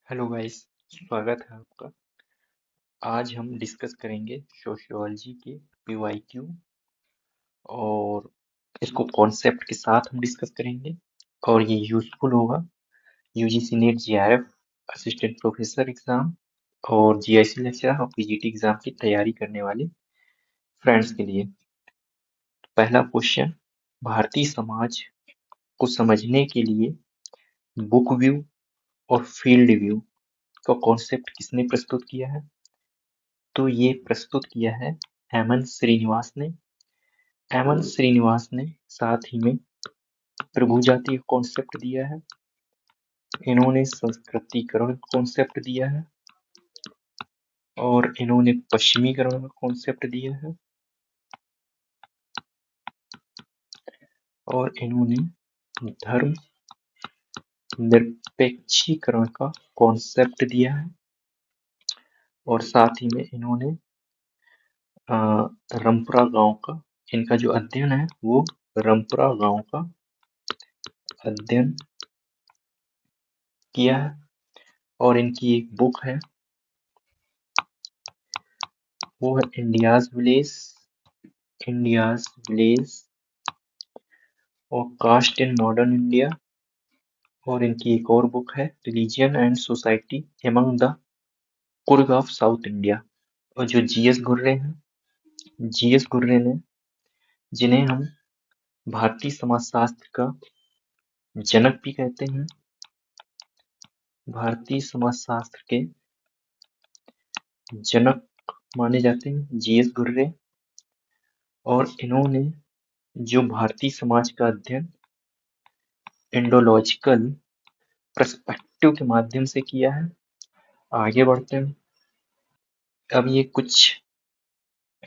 Hello guys, स्वागत है आपका। आज हम डिस्कस करेंगे सोशियोलॉजी के पीवाईक्यू और इसको कॉन्सेप्ट के साथ हम डिस्कस करेंगे और ये यूजफुल होगा UGC net GRF assistant professor exam और जीआईसी लेक्चरर और पीजीटी एग्जाम की तैयारी करने वाले फ्रेंड्स के लिए। पहला क्वेश्चन, भारतीय समाज को समझने के लिए बुक व्यू और फील्ड व्यू का कॉन्सेप्ट किसने प्रस्तुत किया है? तो ये प्रस्तुत किया है हेमंत श्रीनिवास ने। हेमंत श्रीनिवास ने साथ ही में प्रभु जाति का कॉन्सेप्ट दिया है। इन्होंने संस्कृतिकरण का कॉन्सेप्ट दिया है और इन्होंने पश्चिमीकरण का कॉन्सेप्ट दिया है और इन्होंने धर्म निरपेक्षीकरण का कॉन्सेप्ट दिया है और साथ ही में इन्होंने रंपरा गांव का, इनका जो अध्ययन है वो रंपरा गांव का अध्ययन किया है और इनकी एक बुक है, वो है इंडियाज विलेज और कास्ट इन मॉडर्न इंडिया। और इनकी एक और बुक है religion and society among the Coorg of south India. और जो जीएस घुर्रे हैं, जीएस घुर्रे ने, जिन्हें हम भारतीय समाजशास्त्र का जनक भी कहते हैं, भारतीय समाजशास्त्र के जनक माने जाते हैं जीएस घुर्रे। और इन्होंने जो भारतीय समाज का अध्ययन इंडोलॉजिकल पर्सपेक्टिव के माध्यम से किया है। आगे बढ़ते हैं। अब ये कुछ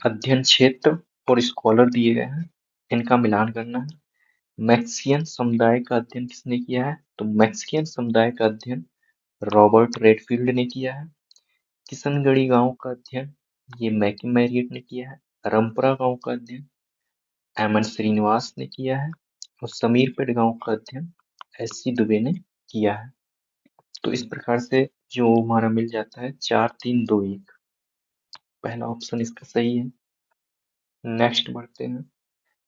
अध्ययन क्षेत्र और स्कॉलर दिए गए हैं, इनका मिलान करना है। मैक्सियन समुदाय का अध्ययन किसने किया है? तो मैक्सियन समुदाय का अध्ययन रॉबर्ट रेडफील्ड ने किया है। किशनगढ़ी गांव का अध्ययन ये मैकी मैरियट ने किया है। रंपरा गांव का अध्ययन हेमंत श्रीनिवास ने किया है और समीरपेट गांव का अध्ययन एससी दुबे ने किया है। तो इस प्रकार से जो हमारा मिल जाता है 4 3 2 1, पहला ऑप्शन इसका सही है। नेक्स्ट बढ़ते हैं।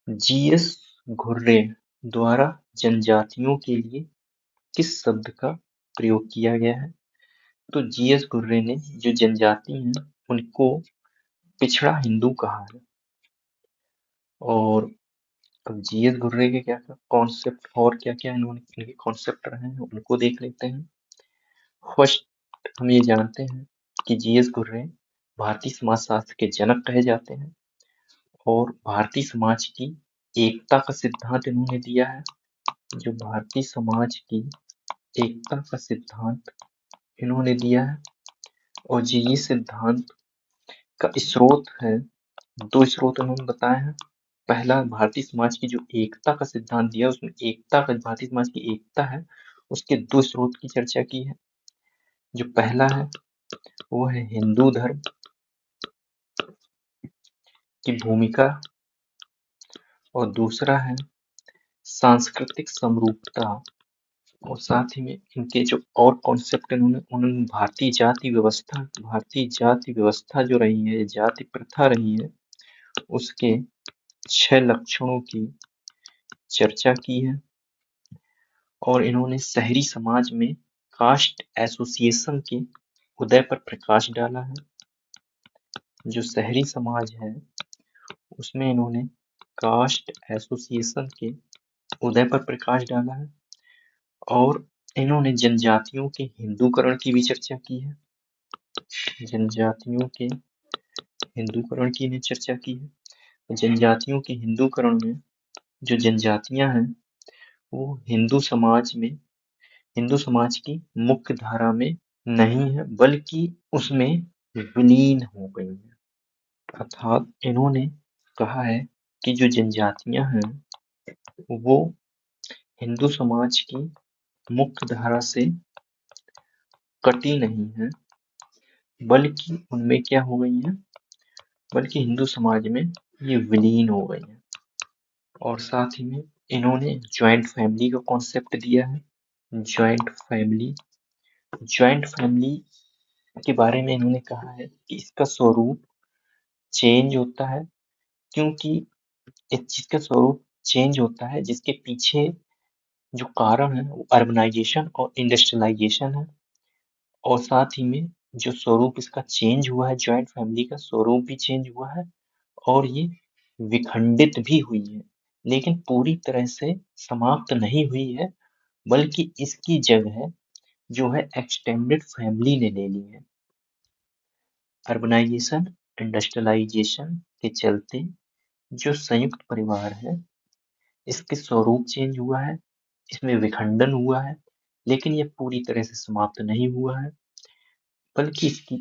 जीएस घुर्रे द्वारा जनजातियों के लिए किस शब्द का प्रयोग किया गया है? तो जीएस घुर्रे ने जो जनजाति हैं उनको पिछड़ा हिंदू कहा है। और अब जीएस घुर्रे के क्या क्या कॉन्सेप्ट और क्या क्या इन्होंने इनके कॉन्सेप्ट रहे हैं उनको देख लेते हैं। फर्स्ट, हम ये जानते हैं कि जीएस घुर्रे भारतीय समाजशास्त्र के जनक कहे जाते हैं और भारतीय समाज की एकता का सिद्धांत इन्होंने दिया है। जो भारतीय समाज की एकता का सिद्धांत इन्होंने दिया है और जो ये सिद्धांत का स्रोत है, 2 स्रोत इन्होंने बताए हैं। पहला, भारतीय समाज की जो एकता का सिद्धांत दिया उसमें एकता का, भारतीय समाज की एकता है उसके 2 स्रोत की चर्चा की है। जो पहला है वो है हिंदू धर्म की भूमिका और दूसरा है सांस्कृतिक समरूपता। और साथ ही में इनके जो और कॉन्सेप्ट उन्होंने भारतीय जाति व्यवस्था जो रही है, जाति प्रथा रही है, उसके 6 लक्षणों की चर्चा की है। और इन्होंने शहरी समाज में कास्ट एसोसिएशन के उदय पर प्रकाश डाला है। जो शहरी समाज है उसमें इन्होंने कास्ट एसोसिएशन के उदय पर प्रकाश डाला है और इन्होंने जनजातियों के हिंदूकरण की भी चर्चा की है। जनजातियों के हिंदूकरण की इन्हें चर्चा की है। जनजातियों के हिंदूकरण में जो जनजातियां हैं वो हिंदू समाज की मुख्य धारा में नहीं है बल्कि उसमें विलीन हो गई है। अर्थात इन्होंने कहा है कि जो जनजातियां हैं वो हिंदू समाज की मुख्य धारा से कटी नहीं है बल्कि उनमें क्या हो गई है, बल्कि हिंदू समाज में ये विलीन हो गई है। और साथ ही में इन्होंने ज्वाइंट फैमिली का कॉन्सेप्ट दिया है। ज्वाइंट फैमिली ज्वाइंट फैमिली के बारे में इन्होंने कहा है कि इसका स्वरूप चेंज होता है, क्योंकि इस चीज का स्वरूप चेंज होता है जिसके पीछे जो कारण है वो अर्बनाइजेशन और इंडस्ट्रियलाइजेशन है। और साथ ही में जो स्वरूप इसका चेंज हुआ है, ज्वाइंट फैमिली का स्वरूप भी चेंज हुआ है और ये विखंडित भी हुई है, लेकिन पूरी तरह से समाप्त नहीं हुई है, बल्कि इसकी जगह जो है एक्सटेंडेड फैमिली ने ले ली है। अर्बनाइजेशन, इंडस्ट्रियलाइजेशन के चलते जो संयुक्त परिवार है, इसके स्वरूप चेंज हुआ है, इसमें विखंडन हुआ है, लेकिन यह पूरी तरह से समाप्त नहीं हुआ है, बल्कि इसकी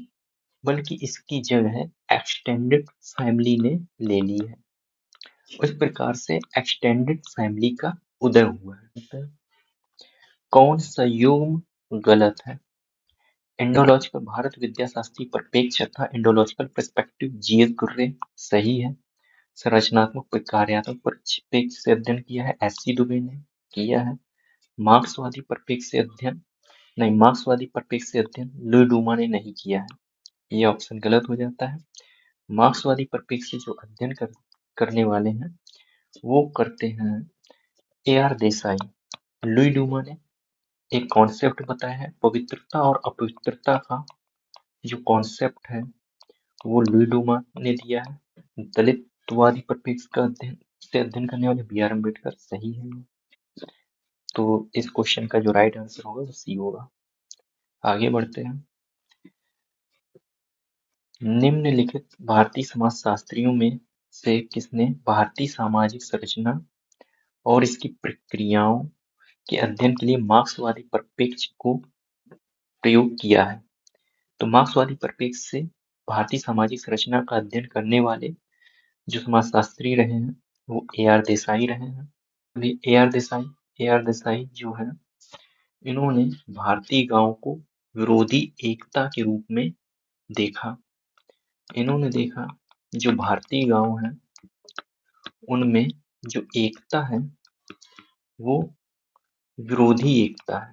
बल्कि इसकी जगह एक्सटेंडेड फैमिली ने ले ली है। उस प्रकार से एक्सटेंडेड फैमिली का उदय हुआ है। कौन सा युग्म गलत है? इंडोलॉजिकल भारत विद्याशास्त्री परिप्रेक्ष्य तथा इंडोलॉजिकल पर्सपेक्टिव जीएस गुर्रे सही है। संरचनात्मक कार्यात्मक परिप्रेक्ष्य से अध्ययन किया है एससी दुबे ने किया है। मार्क्सवादी परिप्रेक्ष्य से अध्ययन नहीं, मार्क्सवादी परिप्रेक्ष्य से अध्ययन लुई डूमा ने नहीं किया है, ये ऑप्शन गलत हो जाता है। मार्क्सवादी परिप्रेक्ष्य से जो अध्ययन करने वाले हैं वो करते हैं A R Desai. Louis Duma ने एक कॉन्सेप्ट बताया है, पवित्रता और अपवित्रता का जो कॉन्सेप्ट है वो लुई डूमा ने दिया है। दलितवादी परिप्रेक्ष्य का अध्ययन करने वाले बी आर अम्बेडकर सही है। तो इस क्वेश्चन का जो राइट आंसर होगा वो सी होगा। आगे बढ़ते हैं। निम्नलिखित भारतीय समाजशास्त्रियों में से किसने भारतीय सामाजिक संरचना और इसकी प्रक्रियाओं के अध्ययन के लिए मार्क्सवादी परिप्रेक्ष्य को प्रयोग किया है? तो मार्क्सवादी परिप्रेक्ष्य से भारतीय सामाजिक संरचना का अध्ययन करने वाले जो समाजशास्त्री रहे हैं वो ए आर देसाई रहे हैं। ए आर देसाई जो है, इन्होंने भारतीय गांव को विरोधी एकता के रूप में देखा। इन्होंने देखा जो भारतीय गांव है उनमें जो एकता है वो विरोधी एकता है।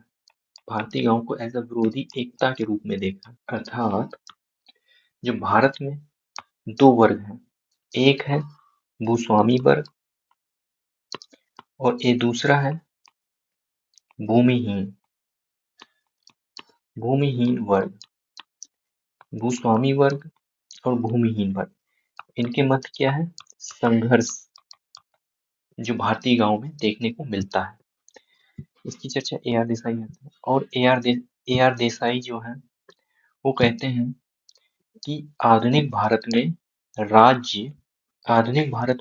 भारतीय गांव को एज अ विरोधी एकता के रूप में देखा, अर्थात जो भारत में दो वर्ग हैं, एक है भूस्वामी वर्ग और एक दूसरा है भूमिहीन वर्ग। भूस्वामी वर्ग और भूमिहीन वर्ग, इनके मध्य क्या है? संघर्ष जो भारतीय गांव में देखने को मिलता है। इसकी चर्चा ए आर देसाई करते हैं और ए आर देसाई जो है वो कहते हैं कि आधुनिक भारत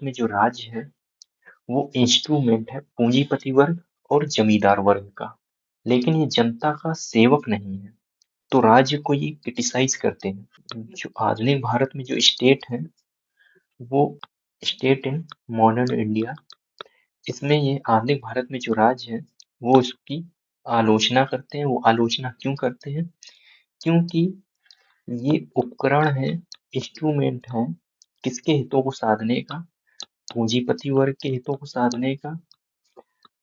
में जो राज्य है वो इंस्ट्रूमेंट है पूंजीपति वर्ग और जमींदार वर्ग का, लेकिन ये जनता का सेवक नहीं है। तो राज्य को ये क्रिटिसाइज करते हैं। जो आधुनिक भारत में जो स्टेट है वो स्टेट इन मॉडर्न इंडिया, इसमें ये आधुनिक भारत में जो राज्य है वो इसकी आलोचना करते हैं। वो आलोचना क्यों करते हैं? क्योंकि ये उपकरण है, इंस्ट्रूमेंट है किसके हितों को साधने का? पूंजीपति वर्ग के हितों को साधने का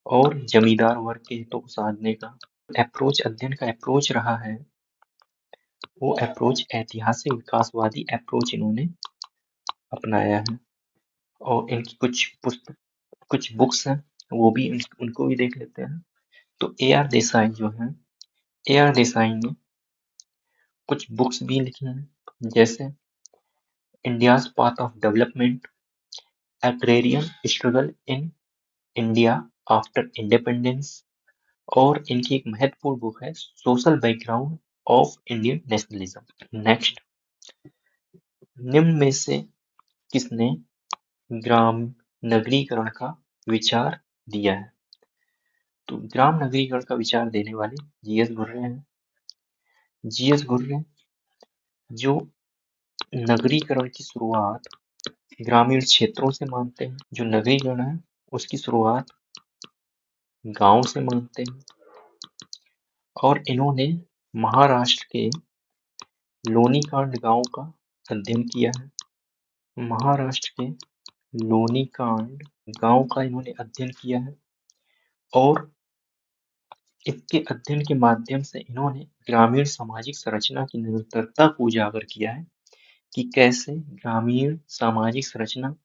और जमींदार वर्ग के हितों को साधने का। अध्ययन का अप्रोच रहा है वो अप्रोच ऐतिहासिक विकासवादी अप्रोच इन्होंने अपनाया है। और इनकी कुछ बुक्स हैं वो भी उनको भी देख लेते हैं। तो ए आर देसाई जो है, ए आर देसाई ने कुछ बुक्स भी लिखी हैं, जैसे India's path of development, agrarian struggle in India after independence, और इनकी एक महत्वपूर्ण बुक है social background of Indian nationalism. Next, निम्न में से किसने ग्राम नगरीकरण का विचार दिया है? तो ग्राम नगरीकरण का विचार देने वाले जीएस घुर्रे हैं। जीएस घुर्रे जो नगरीकरण की शुरुआत ग्रामीण क्षेत्रों से मानते हैं, जो नगरीकरण है उसकी शुरुआत गांव से मानते हैं, और इन्होंने महाराष्ट्र के लोनीकांड गांव का अध्ययन किया है। महाराष्ट्र के लोनीकांड गांव का इन्होंने अध्ययन किया है और इसके अध्ययन के माध्यम से इन्होंने ग्रामीण सामाजिक संरचना की निरंतरता को उजागर किया है कि कैसे ग्रामीण सामाजिक संरचना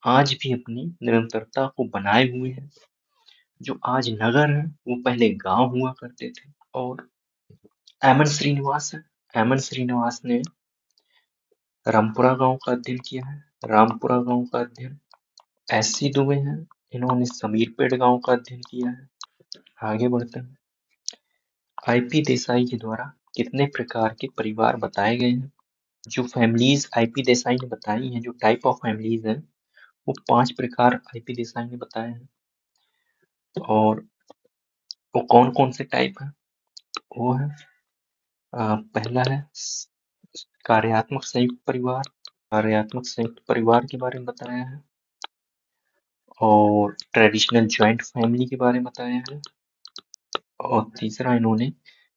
आज भी अपनी निरंतरता को बनाए हुए है। जो आज नगर है वो पहले गांव हुआ करते थे। और एमएन श्रीनिवास ने रामपुरा गांव का अध्ययन किया है। रामपुरा गांव का अध्ययन एससी दुबे हैं, इन्होंने समीरपेट गांव का अध्ययन किया है। आगे बढ़ते हैं। आईपी देसाई के द्वारा कितने प्रकार के परिवार बताए गए हैं? जो फैमिलीज आईपी देसाई ने बताई हैं, जो टाइप ऑफ फैमिलीज हैं, वो 5 प्रकार आईपी देसाई ने बताए हैं। और वो कौन कौन से टाइप है? वो है पहला है कार्यात्मक संयुक्त परिवार। कार्यात्मक संयुक्त परिवार के बारे में बताया है। और ट्रेडिशनल ज्वाइंट फैमिली के बारे में बताया है। और तीसरा इन्होंने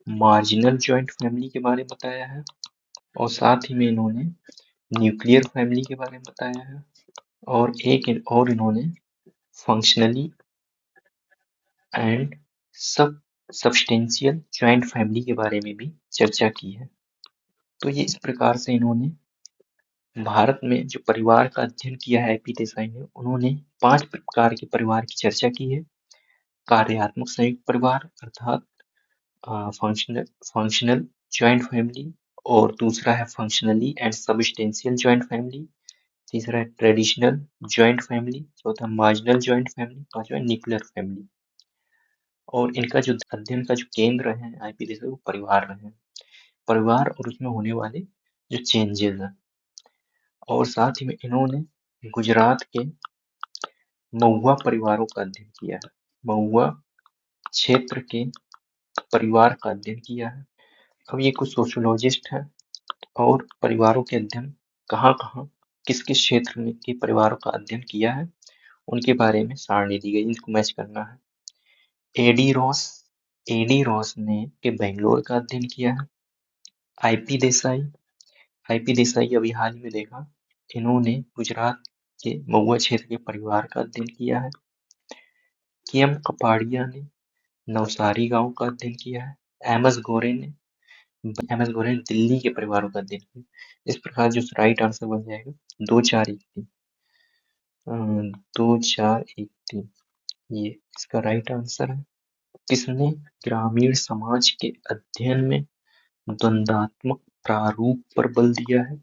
मार्जिनल ज्वाइंट फैमिली के बारे में बताया है। और साथ ही में इन्होंने न्यूक्लियर फैमिली के बारे में बताया है। और इन्होंने functionally and substantial joint family के बारे में भी चर्चा की है। तो ये इस प्रकार से इन्होंने भारत में जो परिवार का अध्ययन किया है आईपी देसाई ने, उन्होंने 5 प्रकार के परिवार की चर्चा की है। कार्यात्मक संयुक्त परिवार अर्थात फंक्शनल ज्वाइंट फैमिली, और दूसरा है functionally and substantial joint family, तीसरा है ट्रेडिशनल ज्वाइंट फैमिली, चौथा मार्जिनल ज्वाइंट फैमिली, पांचवा न्यूक्लियर फैमिली। और इनका जो अध्ययन का जो केंद्र है आईपी देसाई, वो परिवार रहे हैं। परिवार और उसमें होने वाले जो चेंजेस हैं। और साथ ही में इन्होंने गुजरात के महुआ परिवारों का अध्ययन किया है। महुआ क्षेत्र के परिवार का अध्ययन किया है। अब ये कुछ सोशियोलॉजिस्ट हैं और परिवारों के अध्ययन कहाँ किस किस क्षेत्र में के परिवारों का अध्ययन किया है, उनके बारे में सारणी दी गई, इनको मैच करना है। एडी रॉस ने के बेंगलोर का अध्ययन किया है। आईपी देसाई अभी हाल ही में देखा, इन्होंने गुजरात के महुआ क्षेत्र के परिवार का अध्ययन किया है। केएम कपाड़िया ने नवसारी गांव का अध्ययन किया है। एमएस गोरे ने दिल्ली के परिवारों का अध्ययन किया। इस प्रकार जो राइट आंसर बन जाएगा 2413 ये इसका राइट आंसर है। किसने ग्रामीण समाज के अध्ययन में द्वंद्वात्मक प्रारूप पर बल दिया है?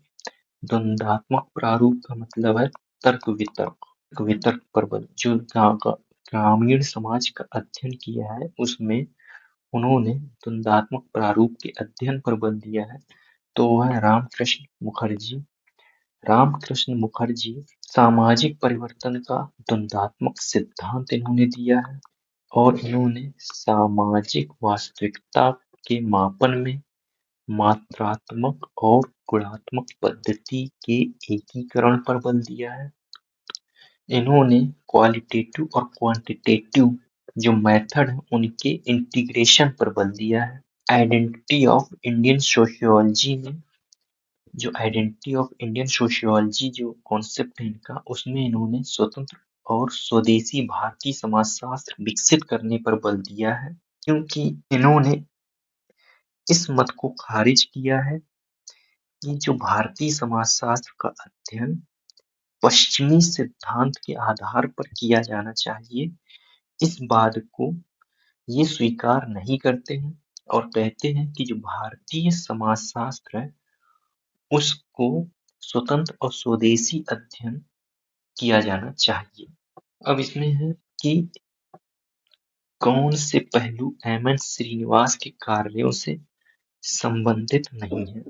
द्वंद्वात्मक प्रारूप का मतलब है तर्क वितर्क पर बल। जो ग्रामीण समाज का अध्ययन किया है उसमें उन्होंने द्वंद्वात्मक प्रारूप के अध्ययन पर बल दिया है, तो वह है रामकृष्ण मुखर्जी। सामाजिक परिवर्तन का द्वंद्वात्मक सिद्धांत इन्होंने दिया है। और इन्होंने सामाजिक वास्तविकता के मापन में मात्रात्मक और गुणात्मक पद्धति के एकीकरण पर बल दिया है। इन्होंने क्वालिटेटिव और क्वांटिटेटिव जो मेथड है उनके इंटीग्रेशन पर बल दिया है। आइडेंटिटी ऑफ इंडियन सोशियोलॉजी जो कॉन्सेप्ट है इनका, उसमें इन्होंने स्वतंत्र और स्वदेशी भारतीय समाजशास्त्र विकसित करने पर बल दिया है, क्योंकि इन्होंने इस मत को खारिज किया है कि जो भारतीय समाजशास्त्र का अध्ययन पश्चिमी सिद्धांत के आधार पर किया जाना चाहिए, इस बात को ये स्वीकार नहीं करते हैं और कहते हैं कि जो भारतीय समाजशास्त्र है उसको स्वतंत्र और स्वदेशी अध्ययन किया जाना चाहिए। अब इसमें है कि कौन से पहलू एमएन श्रीनिवास के कार्यों से संबंधित नहीं है?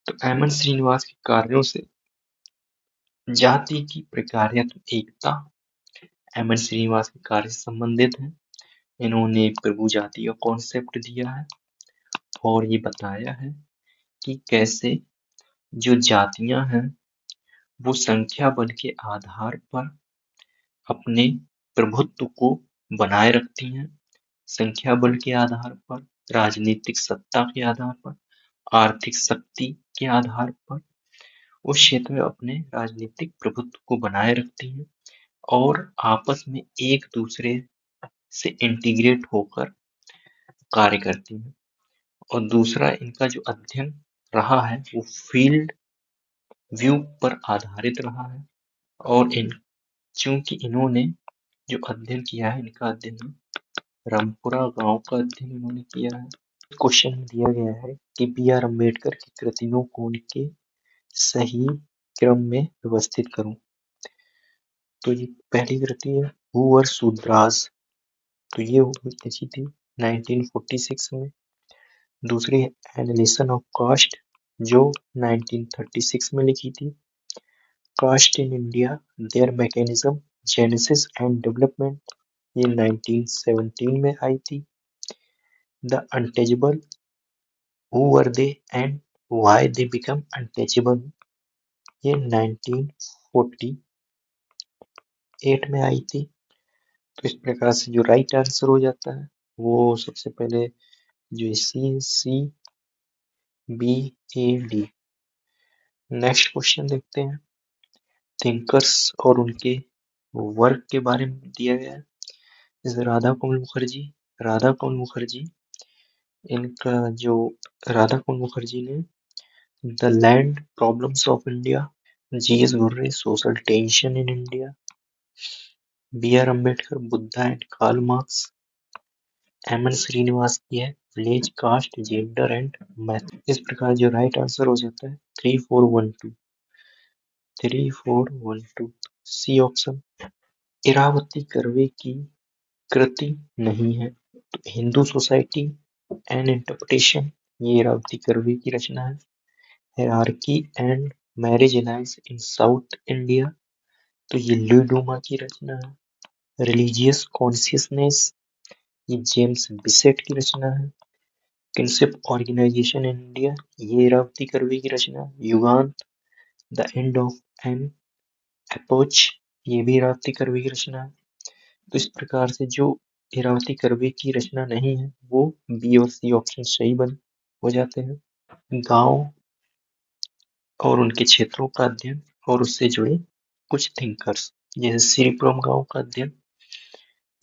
तो एमएन श्रीनिवास के कार्यों से जाति की प्रकार्यत्मक एकता एमएन श्रीनिवास के कार्य से संबंधित है। इन्होंने प्रभु जाति का कॉन्सेप्ट दिया है और ये बताया है कि कैसे जो जातियां हैं वो संख्या बल के आधार पर अपने प्रभुत्व को बनाए रखती हैं। संख्या बल के आधार पर, राजनीतिक सत्ता के आधार पर, आर्थिक शक्ति के आधार पर उस क्षेत्र में अपने राजनीतिक प्रभुत्व को बनाए रखती हैं और आपस में एक दूसरे से इंटीग्रेट होकर कार्य करती हैं। और दूसरा इनका जो अध्ययन रहा है वो फील्ड व्यू पर आधारित रहा है। और चूंकि इन्होंने जो अध्ययन किया है, इनका अध्ययन रामपुरा गांव का अध्ययन इन्होंने किया है। क्वेश्चन दिया गया है कि बी आर अम्बेडकर की कृतियों को उनके सही क्रम में व्यवस्थित करूं। तो ये पहली कृति है हु वर शूद्रास, तो ये लिखी थी 1946 में। दूसरी है एनालिसिस ऑफ कास्ट, जो 1936 में लिखी थी। Caste in India, their mechanism, genesis and development, ये 1917 में आई थी। The untouchable, who were they and why they become untouchable, ये 1948 में आई थी। तो इस प्रकार से जो राइट आंसर हो जाता है वो सबसे पहले जो C B A D. Next question देखते हैं। थिंकर्स और उनके वर्क के बारे में दिया गया है। जैसे राधा कमल मुखर्जी, इनका जो राधा कमल मुखर्जी ने the land problems of India, G S Ghurye social tension in India, B R Ambedkar Buddha and Karl Marx, M N Srinivas की है village caste gender and method. इस प्रकार जो राइट आंसर हो जाता है 3412 सी ऑप्शन। इरावती कर्वे की कृति नहीं है, तो हिंदू सोसाइटी एंड इंटरप्रिटेशन, ये इरावती कर्वे की रचना है। Hierarchy and marriage alliance in south India, तो ये लुई डूमा की रचना है। रिलीजियस कॉन्शियसनेस, ये जेम्स बिसेट की रचना है। किनशिप ऑर्गेनाइजेशन इन इंडिया, ये इरावती कर्वे की रचना है। Yuganta, the end of an epoch, ये भी इरावती कर्वे की रचना है। तो इस प्रकार से जो इरावती कर्वे की रचना नहीं है वो बी और सी ऑप्शन सही बन हो जाते हैं। गांव और उनके क्षेत्रों का अध्ययन और उससे जुड़े कुछ थिंकर्स, जैसे श्रीपुरम गांव का अध्ययन,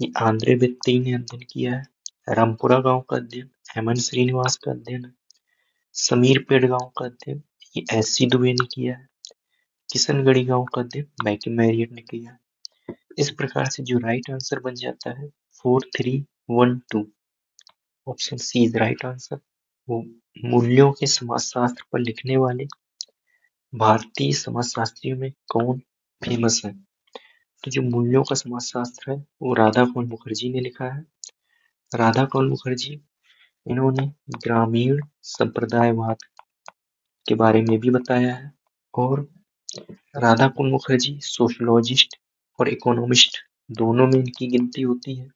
ये आंद्रे बित्ती ने अध्ययन किया है। रामपुरा गांव का अध्ययन एम एन श्रीनिवास का अध्ययन है। समीरपेट गांव का अध्ययन ये एस सी दुबे ने किया है। किशनगढ़ी गांव का अध्ययन मैकम मैरियट ने किया है। इस प्रकार से जो राइट आंसर बन जाता है 4312, option C is right answer. वो मूल्यों के समाजशास्त्र पर लिखने वाले भारतीय समाजशास्त्रियों में कौन फेमस है? तो जो मूल्यों का समाजशास्त्र है वो राधा कमल मुखर्जी ने लिखा है। राधा कमल मुखर्जी, इन्होंने ग्रामीण संप्रदायवाद के बारे में भी बताया है। और राधा कमल मुखर्जी सोशलॉजिस्ट और इकोनॉमिस्ट दोनों में इनकी गिनती होती है।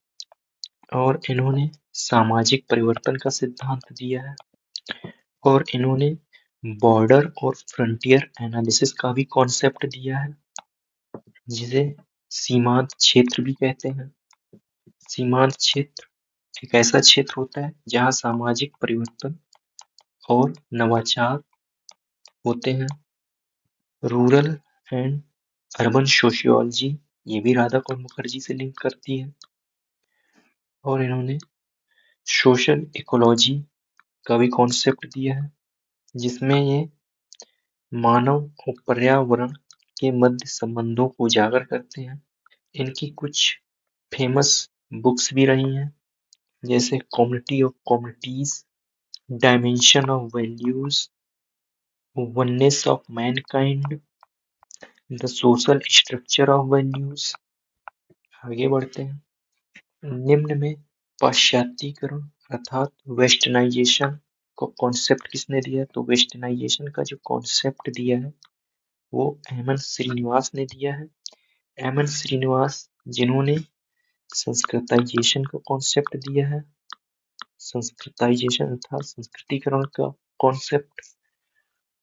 और इन्होंने सामाजिक परिवर्तन का सिद्धांत दिया है। और इन्होंने बॉर्डर और फ्रंटियर एनालिसिस का भी कॉन्सेप्ट दिया है, जिसे सीमांत क्षेत्र भी कहते हैं। सीमांत क्षेत्र एक ऐसा क्षेत्र होता है जहाँ सामाजिक परिवर्तन और नवाचार होते हैं। रूरल एंड अर्बन सोशियोलॉजी, ये भी राधा कमल मुखर्जी से लिंक करती है। और इन्होंने सोशल इकोलॉजी का भी कॉन्सेप्ट दिया है, जिसमें ये मानव और पर्यावरण के मध्य संबंधों को उजागर करते हैं। इनकी कुछ फेमस बुक्स भी रही हैं, जैसे community of communities, dimension of values, oneness of Mankind, the social structure of values. आगे बढ़ते हैं। निम्न में पाश्चात्यकरण अर्थात वेस्टर्नाइजेशन को कॉन्सेप्ट किसने दिया? तो वेस्टर्नाइजेशन का जो कॉन्सेप्ट दिया है वो एम एन श्रीनिवास ने दिया है। एम एन श्रीनिवास, जिन्होंने संस्कृताइजेशन का कॉन्सेप्ट दिया है, संस्कृताइजेशन अर्थात संस्कृतिकरण का कॉन्सेप्ट,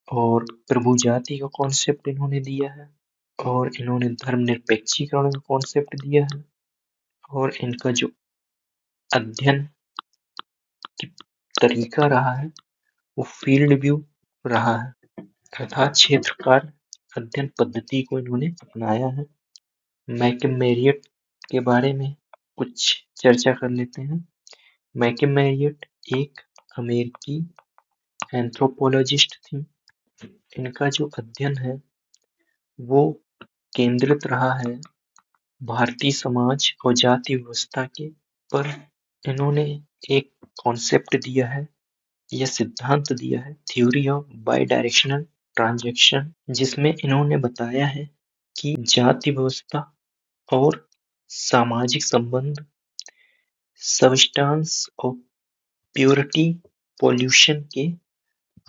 और प्रभु जाति का कॉन्सेप्ट इन्होंने दिया है। और इन्होंने धर्मनिरपेक्षीकरण का कॉन्सेप्ट दिया है। और इनका जो अध्ययन की तरीका रहा है वो फील्ड व्यू रहा है, अर्थात क्षेत्रकार अध्ययन पद्धति को इन्होंने अपनाया है। मैकम मैरियट के बारे में कुछ चर्चा कर लेते हैं। मैकम मैरियट एक अमेरिकी एंथ्रोपोलॉजिस्ट थी। इनका जो अध्ययन है वो केंद्रित रहा है भारतीय समाज और जाति व्यवस्था के पर। इन्होंने एक कॉन्सेप्ट दिया है या सिद्धांत दिया है, theory of by directional transaction, जिसमें इन्होंने बताया है कि जाति व्यवस्था और सामाजिक संबंध सबस्टांस और प्योरिटी पॉल्यूशन के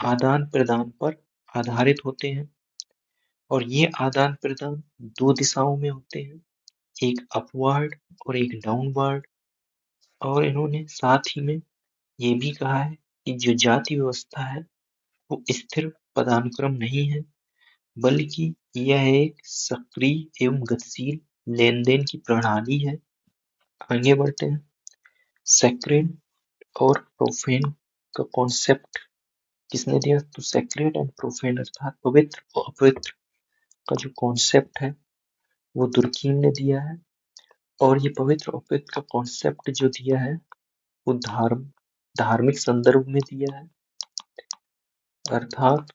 आदान प्रदान पर आधारित होते हैं और ये आदान प्रदान दो दिशाओं में होते हैं, एक अपवर्ड और एक डाउनवर्ड। और इन्होंने साथ ही में ये भी कहा है कि जो जाति व्यवस्था है वो स्थिर पदानुक्रम नहीं है, बल्कि यह एक सक्रिय एवं गतिशील लेन देन की प्रणाली है। आगे बढ़ते हैं। सेक्रेड और प्रोफेन का कॉन्सेप्ट किसने दिया? तो सेक्रेड एंड प्रोफेन अर्थात पवित्र और अपवित्र का जो कॉन्सेप्ट है वो दुर्कीम ने दिया है। और ये पवित्र और अपवित्र का कॉन्सेप्ट जो दिया है वो धार्मिक संदर्भ में दिया है। अर्थात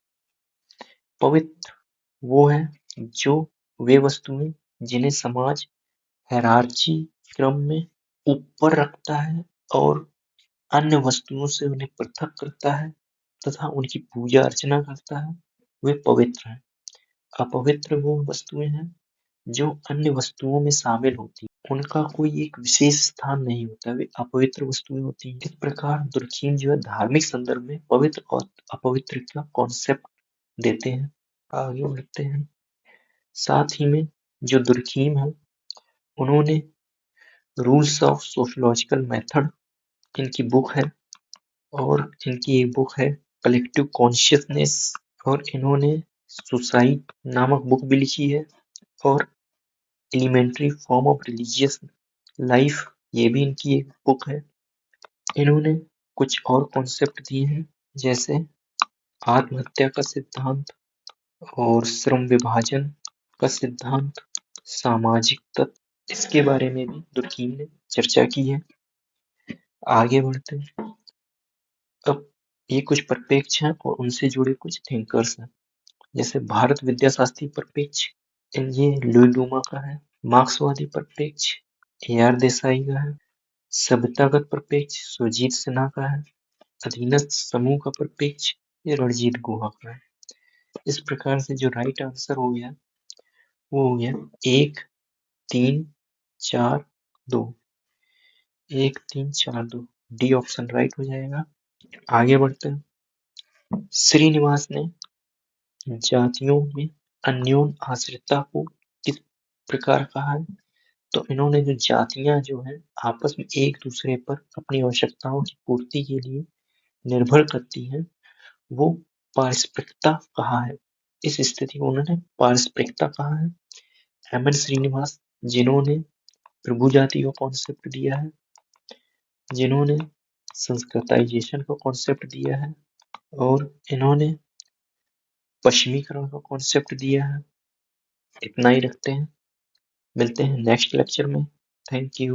पवित्र वो है जो वे वस्तुएं जिन्हें समाज हायरार्की क्रम में ऊपर रखता है और अन्य वस्तुओं से उन्हें पृथक करता है तथा उनकी पूजा अर्चना करता है, वे पवित्र हैं। अपवित्र वो वस्तुएं हैं जो अन्य वस्तुओं में शामिल होती हैं, उनका कोई एक विशेष स्थान नहीं होता, वे अपवित्र वस्तुएं होती हैं। इस प्रकार दुर्कीम जो है धार्मिक संदर्भ में पवित्र और अपवित्र का कॉन्सेप्ट देते हैं। आगे बढ़ते हैं। साथ ही में जो दुर्कीम है उन्होंने रूल्स ऑफ सोशियोलॉजिकल मेथड इनकी बुक है और इनकी एक बुक है कलेक्टिव कॉन्शियसनेस और इन्होंने सुसाइड नामक बुक भी लिखी है और elementary form of religious life ये भी इनकी एक बुक है। इन्होंने कुछ और कॉन्सेप्ट दिए हैं जैसे आत्महत्या का सिद्धांत और श्रम विभाजन का सिद्धांत, सामाजिक तत्व, इसके बारे में भी दुर्कीम ने चर्चा की है। आगे बढ़ते हैं। अब ये कुछ परिप्रेक्ष्य हैं और उनसे जुड़े कुछ थिंकर्स हैं, जैसे भारत विद्याशास्त्री परिप्रेक्ष्य ये लुई डूमा का है। मार्क्सवादी परिप्रेक्ष्य AR देसाई का है। सभ्यतागत परिप्रेक्ष्य सुरजीत सिन्हा का है। अधीनस्थ समूह का परिप्रेक्ष्य ये रणजीत गुहा का है। इस प्रकार से जो राइट आंसर हो गया वो हो गया 1 3 4 2। 1 3 4 2 डी ऑप्शन राइट हो जाएगा। आगे बढ़ते हैं। श्रीनिवास ने जातियों में अन्योन आश्रितता को किस प्रकार कहा है? तो इन्होंने जो जातियां जो है आपस में एक दूसरे पर अपनी आवश्यकताओं की पूर्ति के लिए निर्भर करती हैं, वो पारस्परिकता कहा है। इस स्थिति को उन्होंने पारस्परिकता कहा है। एम एन श्रीनिवास जिन्होंने प्रभु जाति का कॉन्सेप्ट दिया है, जिन्होंने संस्कृताइजेशन का कॉन्सेप्ट दिया है और इन्होंने पश्चिमीकरण का कॉन्सेप्ट दिया है। इतना ही रखते हैं, मिलते हैं नेक्स्ट लेक्चर में। Thank you.